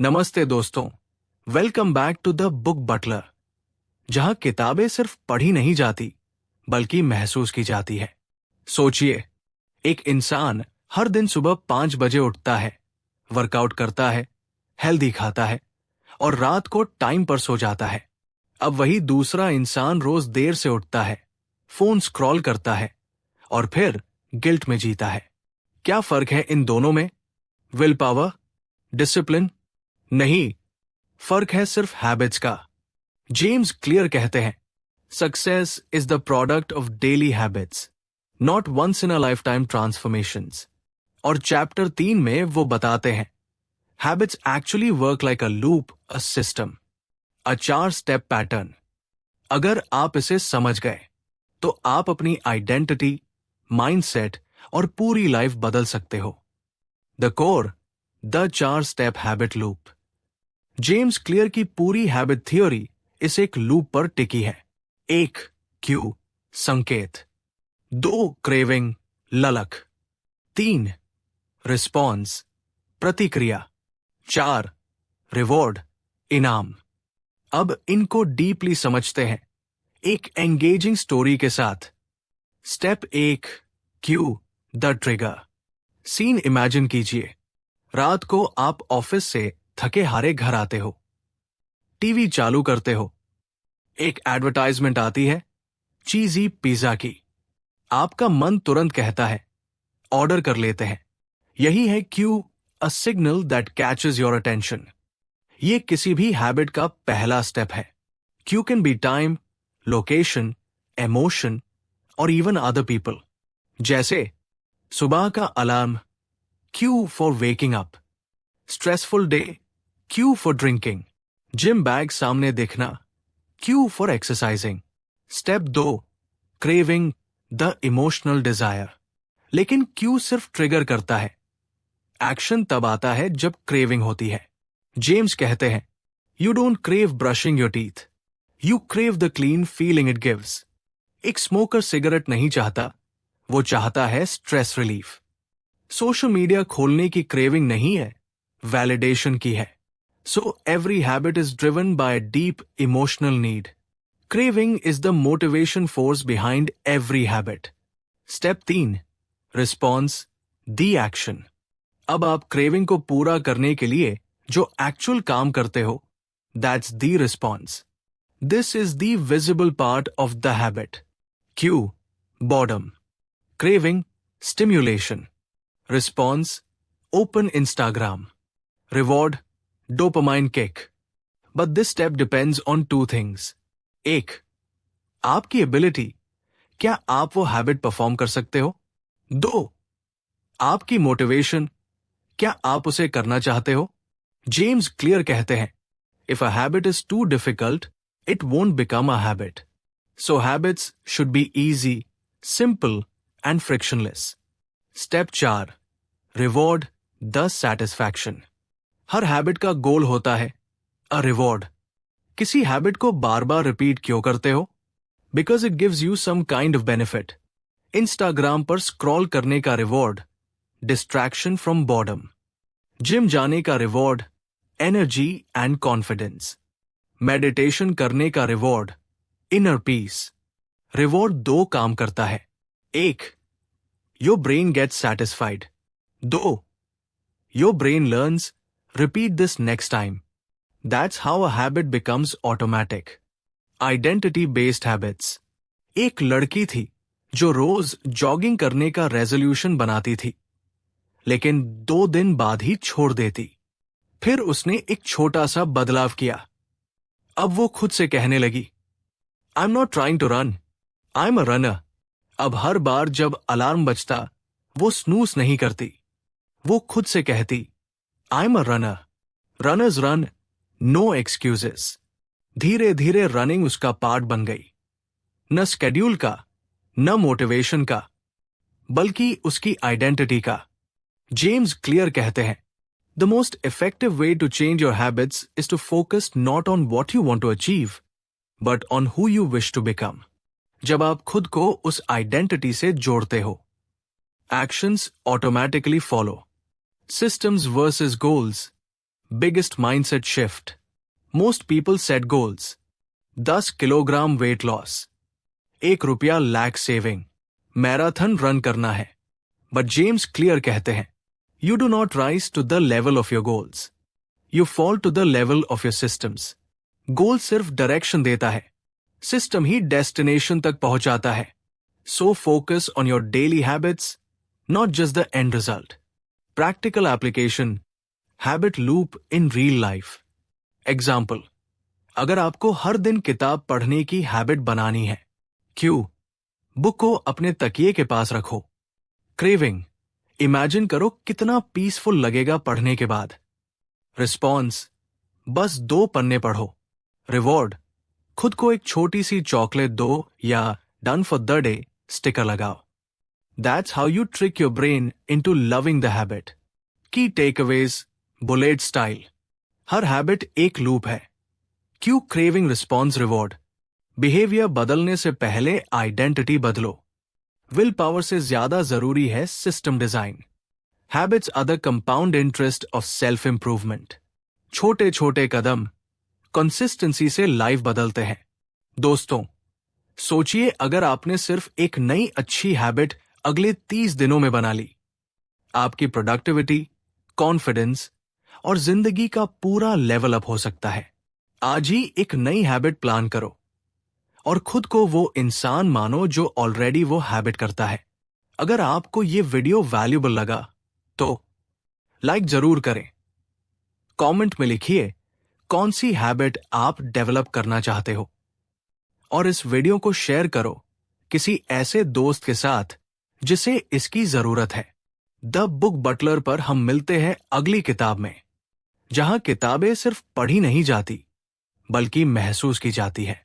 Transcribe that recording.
नमस्ते दोस्तों, welcome back to the book butler, जहां किताबें सिर्फ पढ़ी नहीं जाती बल्कि महसूस की जाती है। सोचिए, एक इंसान हर दिन सुबह 5 बजे उठता है, वर्कआउट करता है, हेल्दी खाता है और रात को टाइम पर सो जाता है। अब वही दूसरा इंसान रोज देर से उठता है, फोन स्क्रॉल करता है और फिर गिल्ट में जीता है। क्या फर्क है इन दोनों में? Will power? डिसिप्लिन? नहीं, फर्क है सिर्फ हैबिट्स का। जेम्स क्लियर कहते हैं, success is the product of daily habits, not once in a lifetime transformations. और चैप्टर 3 में वो बताते हैं, habits actually work like a loop, a system, a 4 step pattern. अगर आप इसे समझ गए तो आप अपनी आइडेंटिटी, माइंडसेट और पूरी लाइफ बदल सकते हो। The core, the 4 step habit loop. James clear की पूरी हैबिट थ्योरी इस एक लूप पर टिकी है। 1. क्यू, संकेत। 2. क्रेविंग, ललक। 3. रिस्पॉन्स, प्रतिक्रिया। 4. रिवॉर्ड, इनाम। अब इनको डीपली समझते हैं एक एंगेजिंग स्टोरी के साथ। Step 1, cue, the trigger. Scene imagine कीजिए, रात को आप ऑफिस से थके हारे घर आते हो, टीवी चालू करते हो, एक एडवर्टाइजमेंट आती है चीजी पिज्जा की। आपका मन तुरंत कहता है ऑर्डर कर लेते हैं। यही है cue, a signal that catches your attention. ये किसी भी हैबिट का पहला स्टेप है। Cue can be time, location, emotion और इवन अदर पीपल। जैसे सुबह का alarm, cue for waking up. Stressful day, cue for drinking. Gym bag सामने दिखना, cue for exercising. Step 2, craving, the emotional desire. लेकिन क्यू सिर्फ trigger करता है, एक्शन तब आता है जब क्रेविंग होती है। जेम्स कहते हैं, you don't crave brushing your teeth, you crave the clean feeling it gives. एक स्मोकर सिगरेट नहीं चाहता, वो चाहता है स्ट्रेस रिलीफ। सोशल मीडिया खोलने की क्रेविंग नहीं है, वैलिडेशन की है। So every habit is driven by a deep emotional need. Craving is the motivation force behind every habit. Step 3, response, the action. अब आप क्रेविंग को पूरा करने के लिए जो एक्चुअल काम करते हो, that's the response. This is the visible part of the habit. Q, boredom. Craving, stimulation. Response, open Instagram. Reward, dopamine kick. But this step depends on 2 things. 1, आपकी एबिलिटी, क्या आप वो हैबिट परफॉर्म कर सकते हो? 2, आपकी मोटिवेशन, क्या आप उसे करना चाहते हो? जेम्स क्लियर कहते हैं, if a habit is too difficult, it won't become a habit. So habits should be easy, simple and frictionless. Step 4, reward, the satisfaction. हर हैबिट का गोल होता है अ रिवॉर्ड। किसी हैबिट को बार बार रिपीट क्यों करते हो? Because it gives you some kind of benefit. Instagram पर स्क्रॉल करने का reward, distraction from boredom. Gym जाने का reward, energy and confidence. Meditation करने का रिवॉर्ड, इनर पीस। रिवॉर्ड 2 काम करता है। 1, your brain gets satisfied. 2, your brain learns, repeat this next time. That's how a habit becomes automatic. Identity based habits. एक लड़की थी जो रोज जॉगिंग करने का रेजोल्यूशन बनाती थी, लेकिन 2 दिन बाद ही छोड़ देती। फिर उसने एक छोटा सा बदलाव किया। अब वो खुद से कहने लगी, I am not trying to run, I am a runner. अब हर बार जब अलार्म बजता, वो स्नूज नहीं करती। वो खुद से कहती, I am a runner, runners run, no excuses. धीरे धीरे रनिंग उसका पार्ट बन गई, न स्केड्यूल का, न मोटिवेशन का, बल्कि उसकी आइडेंटिटी का। जेम्स क्लियर कहते हैं, the most effective way to change your habits is to focus not on what you want to achieve, but on who you wish to become. जब आप खुद को उस आइडेंटिटी से जोड़ते हो, actions automatically follow. Systems versus goals. Biggest mindset shift. Most people set goals. 10 kilogram weight loss, ₹1 lakh saving, marathon run करना है। बट जेम्स क्लियर कहते हैं, you do not rise to the level of your goals, you fall to the level of your systems. Goal सिर्फ direction देता है, system ही destination तक पहुंचाता है। So focus on your daily habits, not just the end result. Practical application, habit loop in real life. Example, अगर आपको हर दिन किताब पढ़ने की हैबिट बनानी है, क्यों? बुक को अपने तकिए के पास रखो। क्रेविंग, इमेजिन करो कितना पीसफुल लगेगा पढ़ने के बाद। रिस्पॉन्स, बस 2 पन्ने पढ़ो। रिवॉर्ड, खुद को एक छोटी सी चॉकलेट दो या done for the day sticker लगाओ। That's how you trick your brain into loving the habit. Key takeaways, bullet style. हर हैबिट एक लूप है। क्यों क्रेविंग, रिस्पॉन्स, रिवॉर्ड। बिहेवियर बदलने से पहले आइडेंटिटी बदलो। विल पावर से ज्यादा जरूरी है system design. Habits are the compound interest of self improvement. छोटे छोटे कदम कंसिस्टेंसी से लाइफ बदलते हैं। दोस्तों, सोचिए अगर आपने सिर्फ एक नई अच्छी हैबिट अगले 30 दिनों में बना ली, आपकी प्रोडक्टिविटी, कॉन्फिडेंस और जिंदगी का पूरा लेवल अप हो सकता है। आज ही एक नई हैबिट प्लान करो और खुद को वो इंसान मानो जो ऑलरेडी वो हैबिट करता है। अगर आपको ये वीडियो वैल्यूबल लगा तो लाइक जरूर करें। कमेंट में लिखिए कौन सी हैबिट आप डेवलप करना चाहते हो और इस वीडियो को शेयर करो किसी ऐसे दोस्त के साथ जिसे इसकी जरूरत है। द बुक बटलर पर हम मिलते हैं अगली किताब में, जहां किताबें सिर्फ पढ़ी नहीं जाती बल्कि महसूस की जाती है।